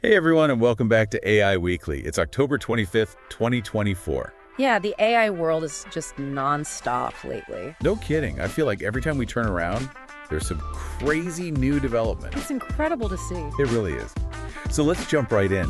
Hey everyone, and welcome back to AI Weekly. It's October 25th, 2024. Yeah, the AI world is just nonstop lately. No kidding. I feel like every time we turn around, there's some crazy new development. It's incredible to see. It really is. So let's jump right in.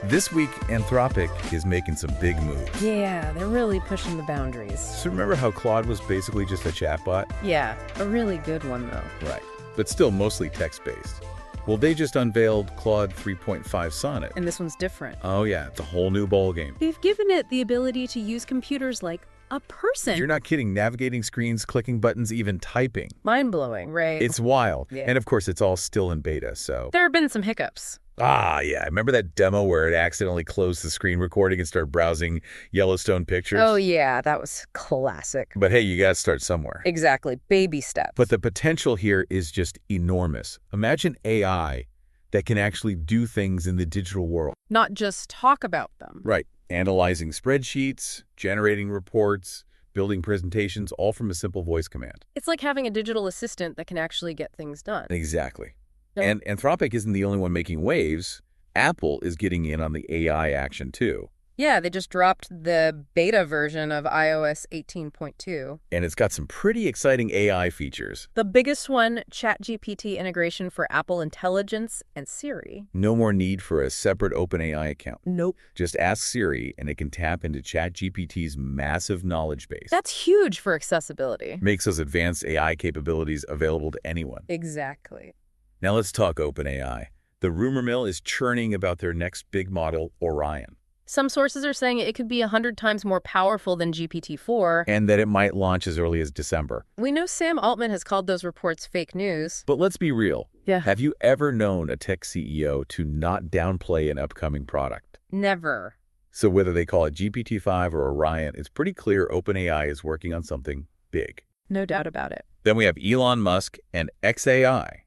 This week, Anthropic is making some big moves. Yeah, they're really pushing the boundaries. So remember how Claude was basically just a chatbot? Yeah, a really good one, though. Right, but still mostly text-based. Well, they just unveiled Claude 3.5 Sonne. And this one's different. Oh yeah, it's a whole new ballgame. They've given it the ability to use computers like a person. You're not kidding. Navigating screens, clicking buttons, even typing. Mind-blowing, right? It's wild. Yeah. And of course, it's all still in beta, so... There have been some hiccups. Ah, yeah. Remember that demo where it accidentally closed the screen recording and started browsing Yellowstone pictures? Oh, yeah, that was classic. But hey, you gotta start somewhere. Exactly. Baby steps. But the potential here is just enormous. Imagine AI that can actually do things in the digital world. Not just talk about them. Right. Analyzing spreadsheets, generating reports, building presentations, all from a simple voice command. It's like having a digital assistant that can actually get things done. Exactly. Yeah. And Anthropic isn't the only one making waves. Apple is getting in on the AI action too. Yeah, they just dropped the beta version of iOS 18.2. And it's got some pretty exciting AI features. The biggest one, ChatGPT integration for Apple Intelligence and Siri. No more need for a separate OpenAI account. Nope. Just ask Siri and it can tap into ChatGPT's massive knowledge base. That's huge for accessibility. Makes those advanced AI capabilities available to anyone. Exactly. Now let's talk OpenAI. The rumor mill is churning about their next big model, Orion. Some sources are saying it could be 100 times more powerful than GPT-4. And that it might launch as early as December. We know Sam Altman has called those reports fake news. But let's be real. Yeah. Have you ever known a tech CEO to not downplay an upcoming product? Never. So whether they call it GPT-5 or Orion, it's pretty clear OpenAI is working on something big. No doubt about it. Then we have Elon Musk and xAI.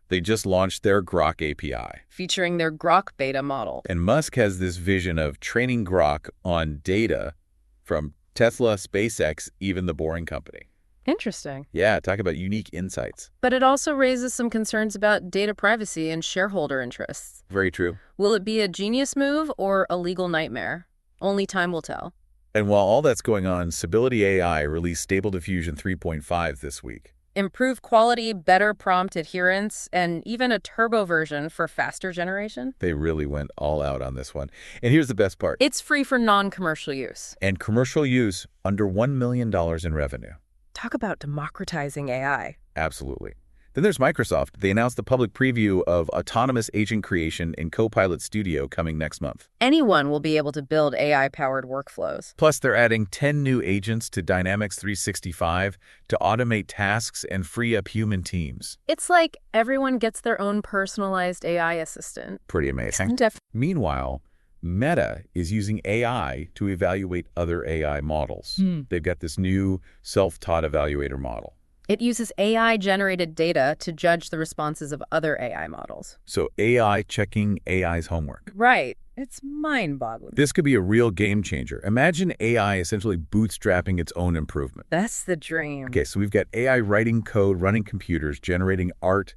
They just launched their Grok API. Featuring their Grok beta model. And Musk has this vision of training Grok on data from Tesla, SpaceX, even the Boring Company. Interesting. Yeah, talk about unique insights. But it also raises some concerns about data privacy and shareholder interests. Very true. Will it be a genius move or a legal nightmare? Only time will tell. And while all that's going on, Stability AI released Stable Diffusion 3.5 this week. Improved quality, better prompt adherence, and even a turbo version for faster generation. They really went all out on this one. And here's the best part. It's free for non-commercial use. And commercial use under $1 million in revenue. Talk about democratizing AI. Absolutely. Then there's Microsoft. They announced the public preview of autonomous agent creation in Copilot Studio coming next month. Anyone will be able to build AI-powered workflows. Plus, they're adding 10 new agents to Dynamics 365 to automate tasks and free up human teams. It's like everyone gets their own personalized AI assistant. Pretty amazing. Meanwhile, Meta is using AI to evaluate other AI models. They've got this new self-taught evaluator model. It uses AI-generated data to judge the responses of other AI models. So AI checking AI's homework. Right. It's mind-boggling. This could be a real game changer. Imagine AI essentially bootstrapping its own improvement. That's the dream. Okay, so we've got AI writing code, running computers, generating art,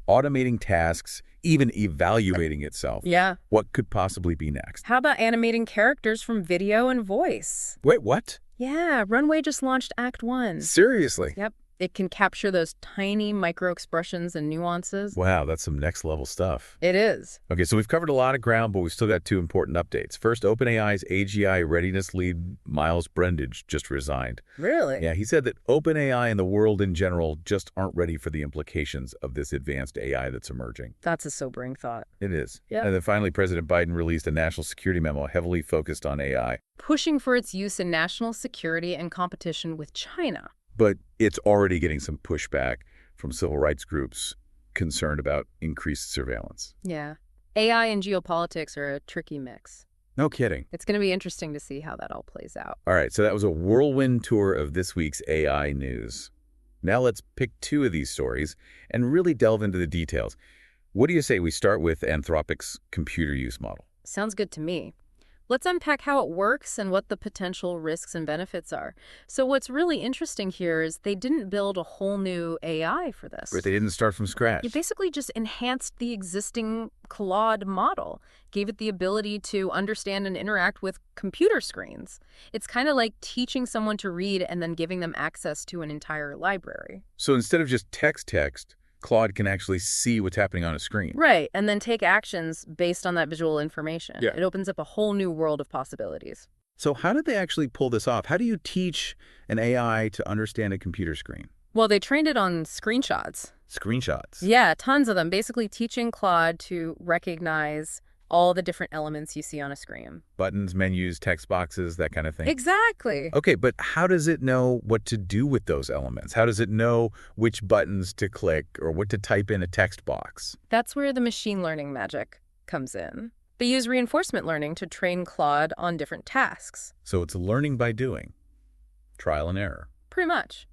automating tasks, even evaluating itself. Yeah. What could possibly be next? How about animating characters from video and voice? Wait, what? Yeah, Runway just launched Act 1. Seriously? Yep. It can capture those tiny micro-expressions and nuances. Wow, that's some next-level stuff. It is. Okay, so we've covered a lot of ground, but we've still got two important updates. First, OpenAI's AGI readiness lead, Miles Brendage, just resigned. Really? Yeah, he said that OpenAI and the world in general just aren't ready for the implications of this advanced AI that's emerging. That's a sobering thought. It is. Yeah. And then finally, President Biden released a national security memo heavily focused on AI. Pushing for its use in national security and competition with China. But it's already getting some pushback from civil rights groups concerned about increased surveillance. Yeah. AI and geopolitics are a tricky mix. No kidding. It's going to be interesting to see how that all plays out. All right, so that was a whirlwind tour of this week's AI news. Now let's pick two of these stories and really delve into the details. What do you say we start with Anthropic's computer use model? Sounds good to me. Let's unpack how it works and what the potential risks and benefits are. So what's really interesting here is they didn't build a whole new AI for this. But they didn't start from scratch. You basically just enhanced the existing Claude model, gave it the ability to understand and interact with computer screens. It's kind of like teaching someone to read and then giving them access to an entire library. So instead of just text, Claude can actually see what's happening on a screen. Right, and then take actions based on that visual information. Yeah. It opens up a whole new world of possibilities. So how did they actually pull this off? How do you teach an AI to understand a computer screen? Well, they trained it on screenshots. Screenshots? Yeah, tons of them, basically teaching Claude to recognize all the different elements you see on a screen. Buttons, menus, text boxes, that kind of thing? Exactly. Okay, but how does it know what to do with those elements? How does it know which buttons to click or what to type in a text box? That's where the machine learning magic comes in. They use reinforcement learning to train Claude on different tasks. So it's learning by doing. Trial and error. Pretty much.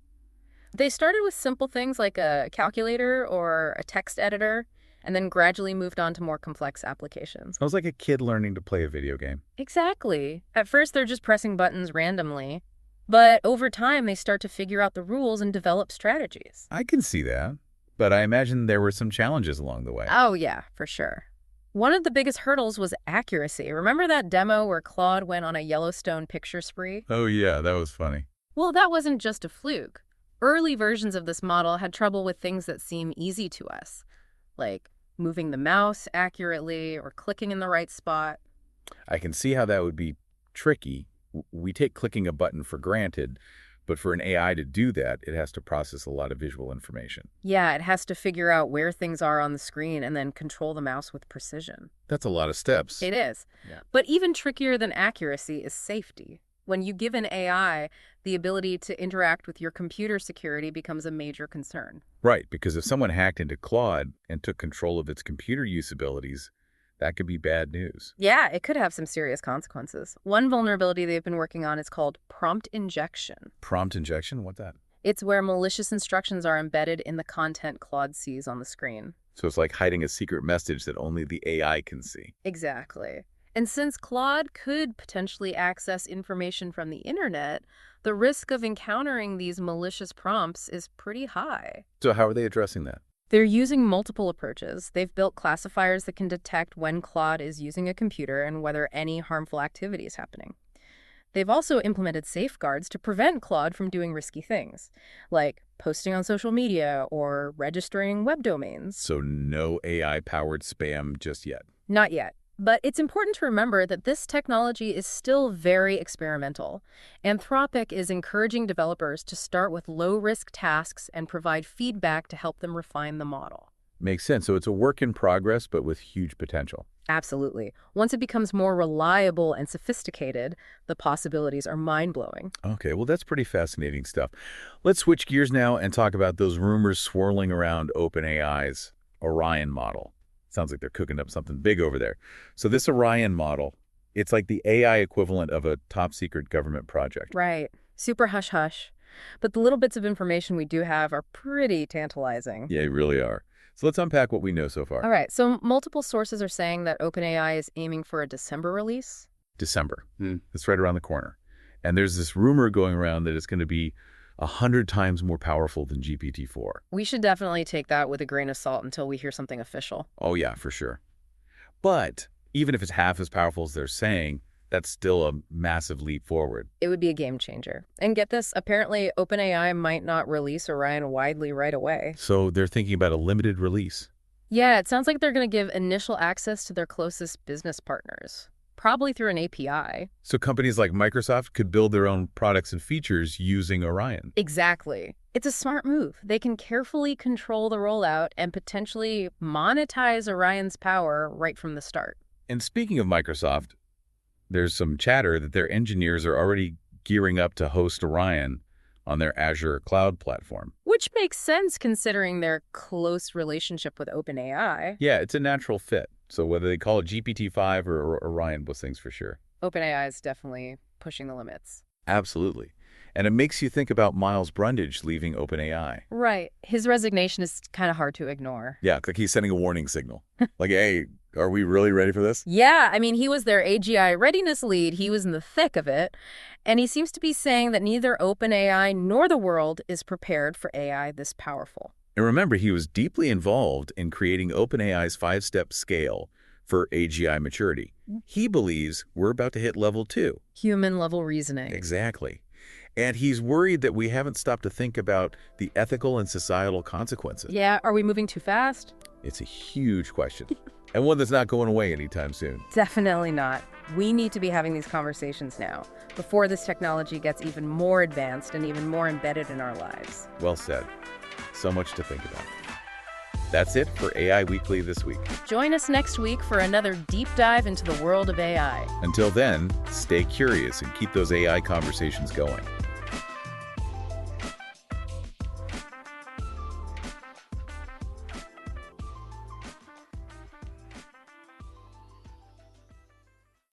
They started with simple things like a calculator or a text editor, and then gradually moved on to more complex applications. Sounds like a kid learning to play a video game. Exactly. At first, they're just pressing buttons randomly. But over time, they start to figure out the rules and develop strategies. I can see that, but I imagine there were some challenges along the way. Oh, yeah, for sure. One of the biggest hurdles was accuracy. Remember that demo where Claude went on a Yellowstone picture spree? Oh yeah, that was funny. Well, that wasn't just a fluke. Early versions of this model had trouble with things that seem easy to us, like moving the mouse accurately or clicking in the right spot. I can see how that would be tricky. We take clicking a button for granted, but for an AI to do that, it has to process a lot of visual information. Yeah, it has to figure out where things are on the screen and then control the mouse with precision. That's a lot of steps. It is. Yeah. But even trickier than accuracy is safety. When you give an AI the ability to interact with your computer, security becomes a major concern. Right, because if someone hacked into Claude and took control of its computer usabilities, that could be bad news. Yeah, it could have some serious consequences. One vulnerability they've been working on is called prompt injection. Prompt injection? What's that? It's where malicious instructions are embedded in the content Claude sees on the screen. So it's like hiding a secret message that only the AI can see. Exactly. And since Claude could potentially access information from the internet, the risk of encountering these malicious prompts is pretty high. So how are they addressing that? They're using multiple approaches. They've built classifiers that can detect when Claude is using a computer and whether any harmful activity is happening. They've also implemented safeguards to prevent Claude from doing risky things, like posting on social media or registering web domains. So no AI-powered spam just yet. Not yet. But it's important to remember that this technology is still very experimental. Anthropic is encouraging developers to start with low-risk tasks and provide feedback to help them refine the model. Makes sense. So it's a work in progress, but with huge potential. Absolutely. Once it becomes more reliable and sophisticated, the possibilities are mind-blowing. Okay, well, that's pretty fascinating stuff. Let's switch gears now and talk about those rumors swirling around OpenAI's Orion model. Sounds like they're cooking up something big over there. So this Orion model, it's like the AI equivalent of a top-secret government project. Right. Super hush-hush. But the little bits of information we do have are pretty tantalizing. Yeah, they really are. So let's unpack what we know so far. All right. So multiple sources are saying that OpenAI is aiming for a December release. December. That's right around the corner. And there's this rumor going around that it's going to be 100 times more powerful than GPT-4. We should definitely take that with a grain of salt until we hear something official. Oh, yeah, for sure. But even if it's half as powerful as they're saying, that's still a massive leap forward. It would be a game changer. And get this, apparently OpenAI might not release Orion widely right away. So they're thinking about a limited release. Yeah, it sounds like they're going to give initial access to their closest business partners, probably through an API. So companies like Microsoft could build their own products and features using Orion. Exactly. It's a smart move. They can carefully control the rollout and potentially monetize Orion's power right from the start. And speaking of Microsoft, there's some chatter that their engineers are already gearing up to host Orion on their Azure cloud platform. Which makes sense considering their close relationship with OpenAI. Yeah, it's a natural fit. So whether they call it GPT-5 or Orion, both things for sure. OpenAI is definitely pushing the limits. Absolutely. And it makes you think about Miles Brundage leaving OpenAI. Right. His resignation is kind of hard to ignore. Yeah, like he's sending a warning signal. Like, hey, Are we really ready for this? Yeah, I mean, he was their AGI readiness lead. He was in the thick of it. And he seems to be saying that neither OpenAI nor the world is prepared for AI this powerful. And remember, he was deeply involved in creating OpenAI's 5-step scale for AGI maturity. He believes we're about to hit level 2. Human-level reasoning. Exactly. And he's worried that we haven't stopped to think about the ethical and societal consequences. Yeah, are we moving too fast? It's a huge question, and one that's not going away anytime soon. Definitely not. We need to be having these conversations now, before this technology gets even more advanced and even more embedded in our lives. Well said. So much to think about. That's it for AI Weekly this week. Join us next week for another deep dive into the world of AI. Until then, stay curious and keep those AI conversations going.